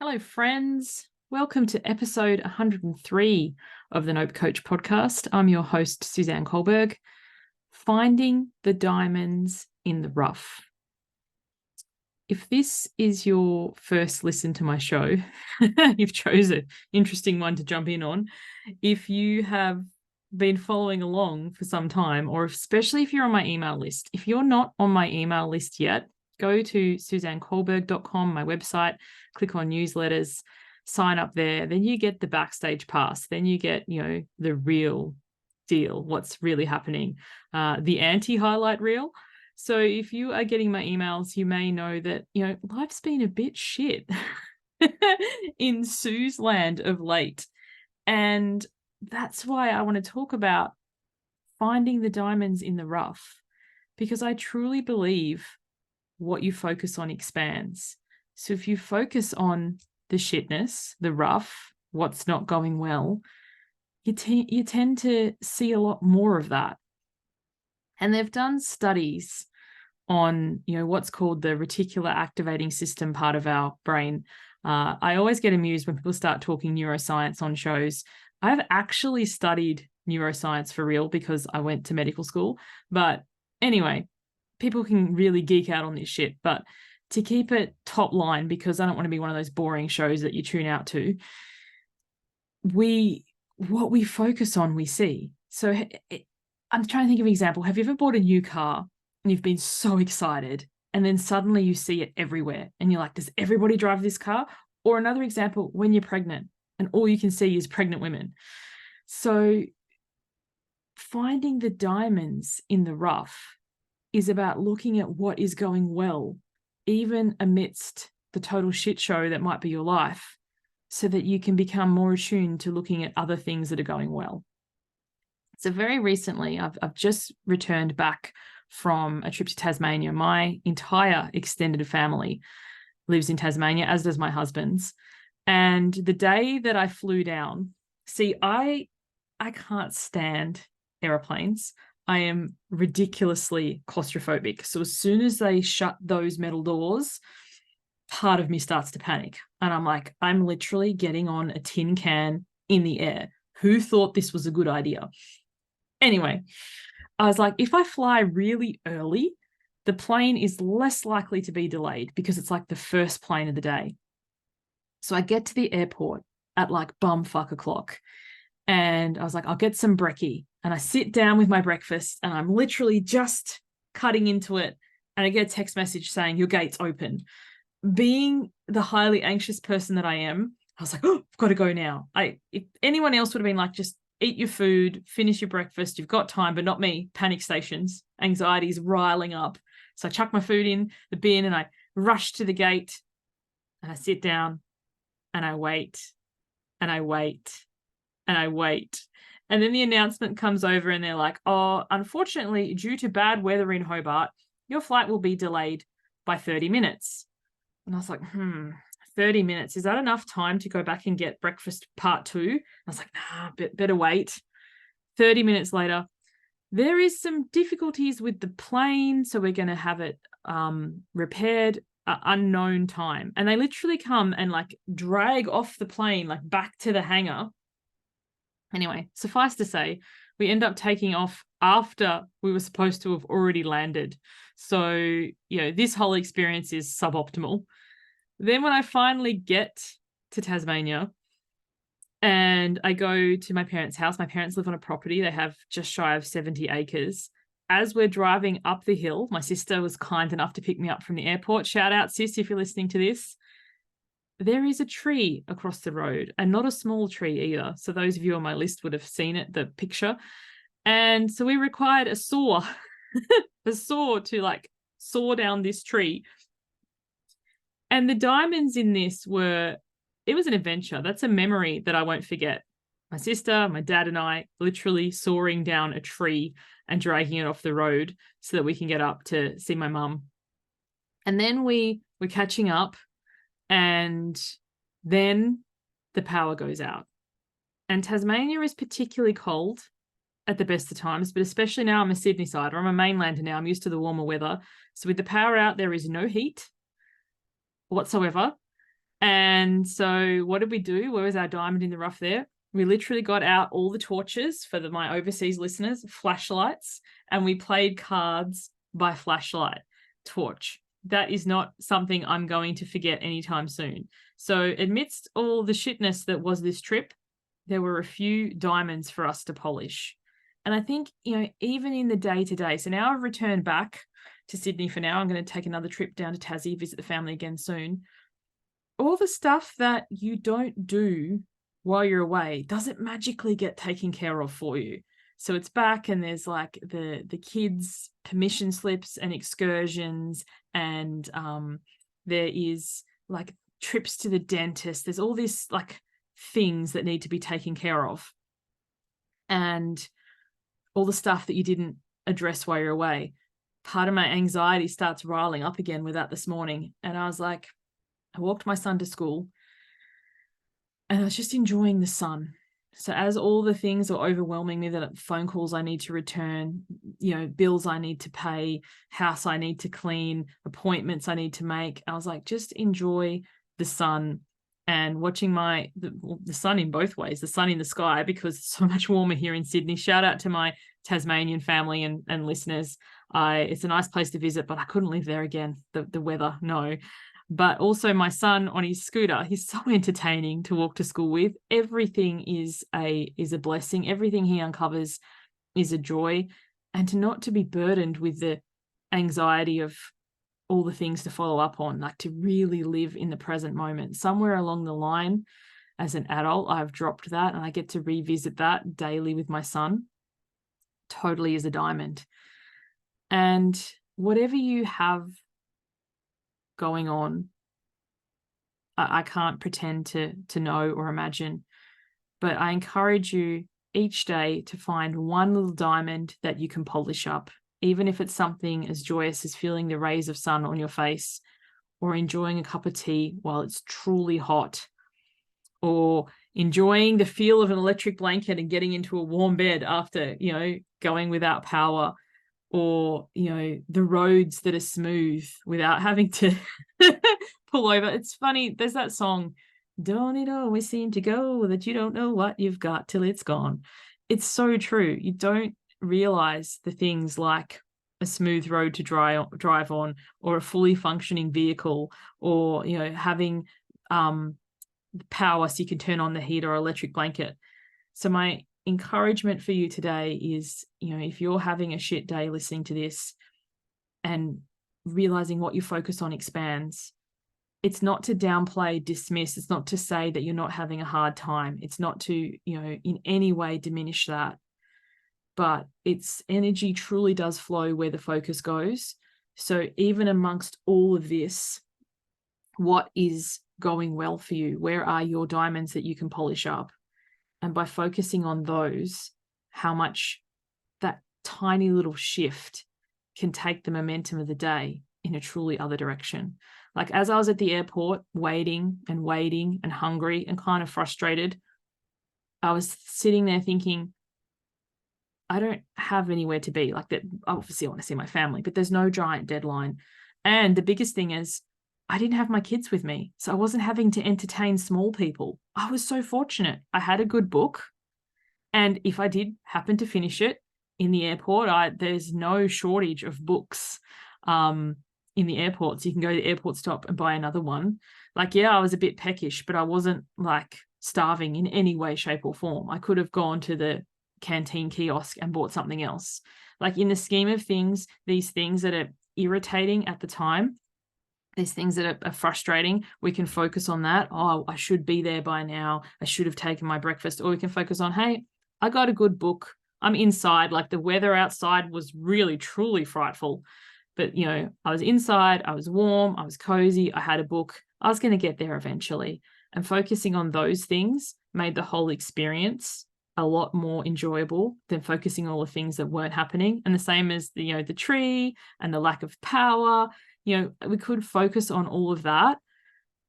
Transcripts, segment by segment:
Hello, friends. Welcome to episode 103 of the Nope Coach podcast. I'm your host, Suzanne Kohlberg. Finding the diamonds in the rough. If this is your first listen to my show, you've chosen an interesting one to jump in on. If you have been following along for some time, or especially if you're on my email list, if you're not on my email list yet, go to suzannekohlberg.com, my website, click on newsletters, sign up there. Then you get the backstage pass. Then you get, the real deal, what's really happening, the anti-highlight reel. So if you are getting my emails, you may know that, life's been a bit shit in Sue's land of late. And that's why I want to talk about finding the diamonds in the rough, because I truly believe what you focus on expands. So if you focus on the shitness, the rough, what's not going well, you tend to see a lot more of that. And they've done studies on, what's called the reticular activating system part of our brain. I always get amused when people start talking neuroscience on shows. I've actually studied neuroscience for real because I went to medical school. But anyway, people can really geek out on this shit. But to keep it top line, because I don't want to be one of those boring shows that you tune out to, what we focus on, we see. So I'm trying to think of an example. Have you ever bought a new car and you've been so excited and then suddenly you see it everywhere and you're like, does everybody drive this car? Or another example, when you're pregnant and all you can see is pregnant women. So finding the diamonds in the rough is about looking at what is going well, even amidst the total shit show that might be your life, so that you can become more attuned to looking at other things that are going well. So very recently, I've just returned back from a trip to Tasmania. My entire extended family lives in Tasmania, as does my husband's. And the day that I flew down, I can't stand airplanes. I am ridiculously claustrophobic. So as soon as they shut those metal doors, part of me starts to panic. And I'm like, I'm literally getting on a tin can in the air. Who thought this was a good idea? Anyway, I was like, if I fly really early, the plane is less likely to be delayed because it's like the first plane of the day. So I get to the airport at like bumfuck o'clock. And I was like, I'll get some brekkie. And I sit down with my breakfast and I'm literally just cutting into it. And I get a text message saying, your gate's open. Being the highly anxious person that I am, I was like, oh, I've got to go now. If anyone else would have been like, just eat your food, finish your breakfast, you've got time, but not me. Panic stations, anxiety's riling up. So I chuck my food in the bin and I rush to the gate and I sit down and I wait and I wait and I wait. And then the announcement comes over and they're like, oh, unfortunately, due to bad weather in Hobart, your flight will be delayed by 30 minutes. And I was like, 30 minutes. Is that enough time to go back and get breakfast part 2? I was like, better wait. 30 minutes later, there is some difficulties with the plane. So we're going to have it repaired unknown time. And they literally come and like drag off the plane, like back to the hangar. Anyway, suffice to say, we end up taking off after we were supposed to have already landed. So, this whole experience is suboptimal. Then when I finally get to Tasmania and I go to my parents' house, my parents live on a property. They have just shy of 70 acres. As we're driving up the hill, my sister was kind enough to pick me up from the airport. Shout out, sis, if you're listening to this. There is a tree across the road, and not a small tree either. So those of you on my list would have seen it, the picture. And so we required a saw, a saw to like saw down this tree. And the diamonds in this it was an adventure. That's a memory that I won't forget. My sister, my dad, and I literally sawing down a tree and dragging it off the road so that we can get up to see my mum. And then we were catching up, and then the power goes out. And Tasmania is particularly cold at the best of times, but especially now I'm a Sydney sider. I'm a mainlander now. I'm used to the warmer weather. So with the power out, there is no heat whatsoever. And so what did we do? Where was our diamond in the rough there? We literally got out all the torches for my overseas listeners, flashlights, and we played cards by flashlight torch. That is not something I'm going to forget anytime soon. So amidst all the shitness that was this trip, there were a few diamonds for us to polish. And I think, even in the day-to-day, so now I've returned back to Sydney for now. I'm going to take another trip down to Tassie, visit the family again soon. All the stuff that you don't do while you're away doesn't magically get taken care of for you. So it's back, and there's like the kids' permission slips and excursions, and there is like trips to the dentist. There's all this like things that need to be taken care of, and all the stuff that you didn't address while you're away. Part of my anxiety starts riling up again with that this morning, and I was like, I walked my son to school, and I was just enjoying the sun. So as all the things are overwhelming me, that phone calls I need to return, bills I need to pay, house I need to clean, appointments I need to make, I was like, just enjoy the sun and watching the sun in both ways, the sun in the sky, because it's so much warmer here in Sydney. Shout out to my Tasmanian family and listeners. It's a nice place to visit, but I couldn't live there again. The weather, no. But also my son on his scooter, he's so entertaining to walk to school with. Everything is a blessing. Everything he uncovers is a joy. And to be burdened with the anxiety of all the things to follow up on, like to really live in the present moment. Somewhere along the line, as an adult, I've dropped that, and I get to revisit that daily with my son. Totally is a diamond. And whatever you have going on, I can't pretend to know or imagine, but I encourage you each day to find one little diamond that you can polish up, even if it's something as joyous as feeling the rays of sun on your face, or enjoying a cup of tea while it's truly hot, or enjoying the feel of an electric blanket and getting into a warm bed after, going without power, or, the roads that are smooth without having to pull over. It's funny, there's that song, don't it always seem to go that you don't know what you've got till it's gone. It's so true. You don't realize the things like a smooth road to drive on, or a fully functioning vehicle, or, having power so you can turn on the heat or electric blanket. So my encouragement for you today is, if you're having a shit day listening to this and realizing what you focus on expands, it's not to downplay, dismiss. It's not to say that you're not having a hard time. It's not to, in any way diminish that. But its energy truly does flow where the focus goes. So even amongst all of this, what is going well for you? Where are your diamonds that you can polish up? And by focusing on those, how much that tiny little shift can take the momentum of the day in a truly other direction. Like as I was at the airport waiting and hungry and kind of frustrated, I was sitting there thinking, I don't have anywhere to be. Like that, obviously I want to see my family, but there's no giant deadline. And the biggest thing is I didn't have my kids with me, so I wasn't having to entertain small people. I was so fortunate. I had a good book, and if I did happen to finish it in the airport, there's no shortage of books in the airport, so you can go to the airport stop and buy another one. Like, yeah, I was a bit peckish, but I wasn't like starving in any way, shape, or form. I could have gone to the canteen kiosk and bought something else. Like in the scheme of things, these things that are irritating at the time, these things that are frustrating, we can focus on that. Oh, I should be there by now. I should have taken my breakfast. Or we can focus on, hey, I got a good book. I'm inside. Like the weather outside was really, truly frightful. But, I was inside. I was warm. I was cozy. I had a book. I was going to get there eventually. And focusing on those things made the whole experience a lot more enjoyable than focusing on all the things that weren't happening. And the same as the tree and the lack of power. We could focus on all of that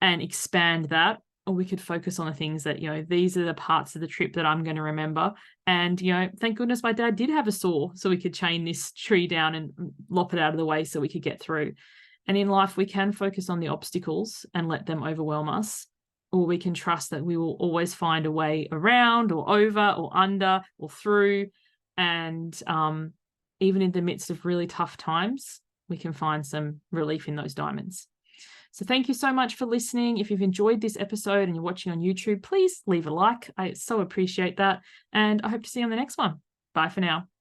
and expand that, or we could focus on the things that, these are the parts of the trip that I'm going to remember. And, thank goodness my dad did have a saw so we could chain this tree down and lop it out of the way so we could get through. And in life, we can focus on the obstacles and let them overwhelm us, or we can trust that we will always find a way around or over or under or through. And even in the midst of really tough times, we can find some relief in those diamonds. So thank you so much for listening. If you've enjoyed this episode and you're watching on YouTube, please leave a like. I so appreciate that. And I hope to see you on the next one. Bye for now.